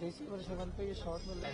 ऋषि वर्षगंत पे ये शॉट मिल रहा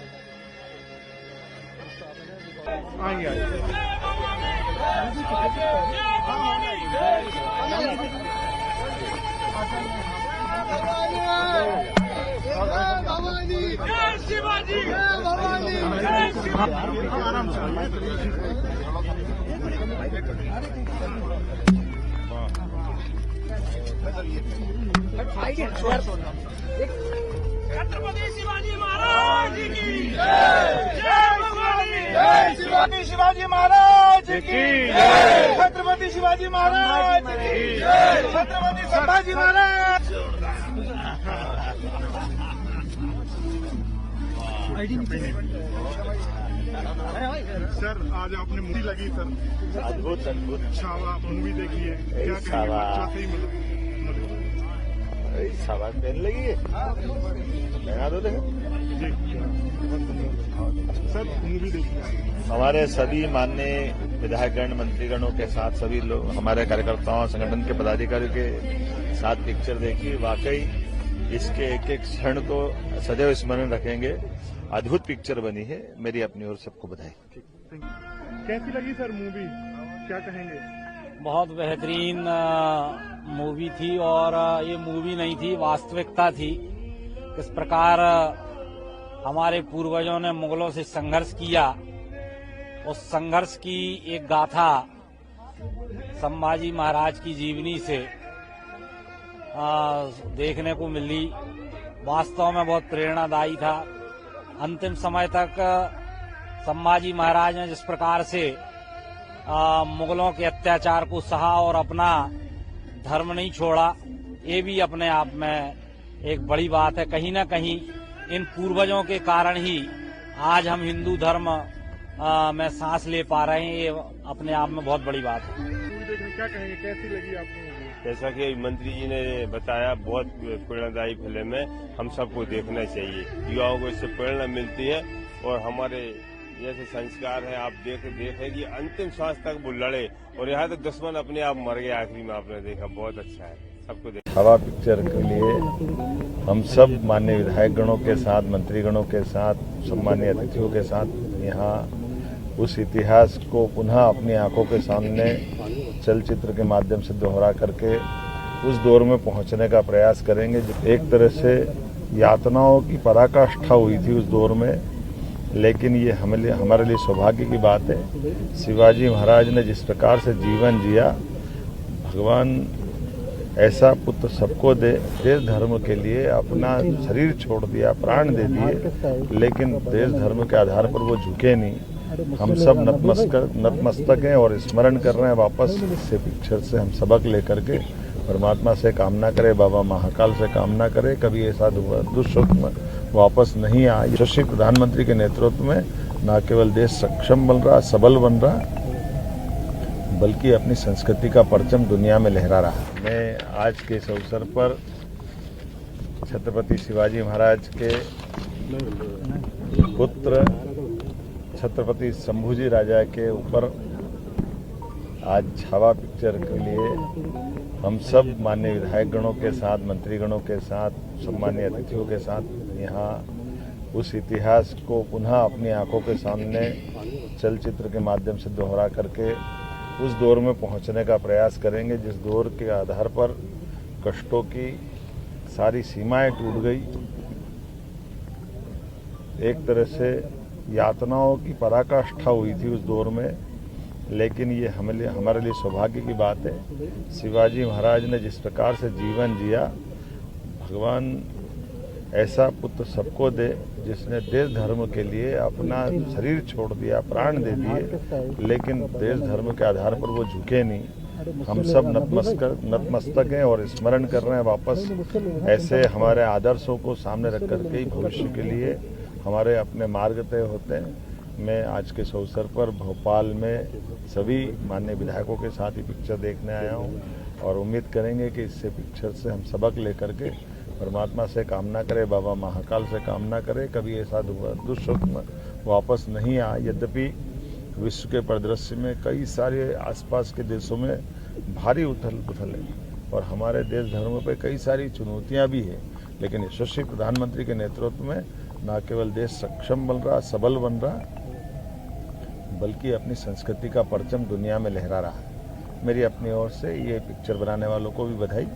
छत्रपति शिवाजी महाराज की जय भवानी, जय शिवाजी महाराज की जय, छत्रपति शिवाजी महाराज की जय, छत्रपति संभाजी महाराज। सर आज आपने मूवी लगी सर, अद्भुत अद्भुत छावा मूवी देखी है, क्या छावा। कहेंगे? बच्चों से ही मिलो। सवाल पहन लगी है, लगा दो देखो। जी सर मूवी देखी है। हमारे सभी माननीय विधायकगण मंत्रीगणों के साथ सभी लोग हमारे कार्यकर्ताओं संगठन के पदाधिकारियों के साथ पिक्चर देखी। वाकई इसके एक एक क्षण को सदैव स्मरण रखेंगे। अद्भुत पिक्चर बनी है, मेरी अपनी ओर सबको बधाई। कैसी लगी सर मूवी, क्या कहेंगे? बहुत बेहतरीन मूवी थी और ये मूवी नहीं थी, वास्तविकता थी। किस प्रकार हमारे पूर्वजों ने मुगलों से संघर्ष किया, उस संघर्ष की एक गाथा संभाजी महाराज की जीवनी से देखने को मिली। वास्तव में बहुत प्रेरणादायी था। अंतिम समय तक संभाजी महाराज ने जिस प्रकार से मुगलों के अत्याचार को सहा और अपना धर्म नहीं छोड़ा, ये भी अपने आप में एक बड़ी बात है। कहीं न कहीं इन पूर्वजों के कारण ही आज हम हिंदू धर्म में सांस ले पा रहे हैं। ये अपने आप में बहुत बड़ी बात है। मूवी देखने क्या कहेंगे, कैसी लगी आपको मूवी? जैसा कि मंत्री जी ने बताया, बहुत प्रेरणादायी फिल्म है, हम सबको देखना चाहिए। युवाओं को इससे प्रेरणा मिलती है और हमारे जैसे संस्कार है, आप देखें कि अंतिम सांस तक वो लड़े और यहाँ तक दुश्मन अपने आप मर गए आखिरी में, आपने देखा, बहुत अच्छा है। सबको देखा। हवा पिक्चर के लिए हम सब माननीय विधायकगणों के साथ, मंत्रीगणों के साथ, सम्मानीय अतिथियों के साथ यहाँ उस इतिहास को पुनः अपनी आंखों के सामने चलचित्र के माध्यम से दोहरा करके उस दौर में पहुंचने का प्रयास करेंगे जो एक तरह से यातनाओं की पराकाष्ठा हुई थी उस दौर में। लेकिन ये हमारे लिए सौभाग्य की बात है, शिवाजी महाराज ने जिस प्रकार से जीवन जिया, भगवान ऐसा पुत्र सबको दे। देश धर्म के लिए अपना शरीर छोड़ दिया, प्राण दे दिए, लेकिन देश धर्म के आधार पर वो झुके नहीं। हम सब नतमस्तक हैं और स्मरण कर रहे हैं वापस से पिक्चर से हम सबक लेकर के। परमात्मा से कामना करे, बाबा महाकाल से कामना करे, कभी ऐसा दुष्स्वप्न वापस नहीं आए। यशस्वी प्रधानमंत्री के नेतृत्व में न केवल देश सक्षम बन रहा, सबल बन रहा, बल्कि अपनी संस्कृति का परचम दुनिया में लहरा रहा। मैं आज के इस अवसर पर छत्रपति शिवाजी महाराज के पुत्र छत्रपति शंभूजी राजा के ऊपर आज छावा पिक्चर के लिए हम सब माननीय विधायकगणों के साथ, मंत्रीगणों के साथ, सम्मानीय अतिथियों के साथ यहाँ उस इतिहास को पुनः अपनी आंखों के सामने चलचित्र के माध्यम से दोहरा करके उस दौर में पहुंचने का प्रयास करेंगे जिस दौर के आधार पर कष्टों की सारी सीमाएं टूट गई। एक तरह से यातनाओं की पराकाष्ठा हुई थी उस दौर में, लेकिन ये हमारे लिए सौभाग्य की बात है। शिवाजी महाराज ने जिस प्रकार से जीवन जिया, भगवान ऐसा पुत्र सबको दे जिसने देश धर्म के लिए अपना शरीर छोड़ दिया, प्राण दे दिए, लेकिन देश धर्म के आधार पर वो झुके नहीं। हम सब नतमस्तक हैं और स्मरण कर रहे हैं वापस। ऐसे हमारे आदर्शों को सामने रख करके ही भविष्य के लिए हमारे अपने मार्ग तय होते हैं। मैं आज के इस अवसर पर भोपाल में सभी माननीय विधायकों के साथ ही पिक्चर देखने आया हूं और उम्मीद करेंगे कि इससे पिक्चर से हम सबक लेकर के परमात्मा से कामना करें, बाबा महाकाल से कामना करें, कभी ऐसा दुष्स्वप्न वापस नहीं आए। यद्यपि विश्व के परिदृश्य में कई सारे आसपास के देशों में भारी उथल पुथल है और हमारे देश धर्म पे कई सारी चुनौतियां भी है, लेकिन यशस्वी प्रधानमंत्री के नेतृत्व में न केवल देश सक्षम बन रहा, सबल बन रहा, बल्कि अपनी संस्कृति का परचम दुनिया में लहरा रहा है। मेरी अपनी ओर से ये पिक्चर बनाने वालों को भी बधाई।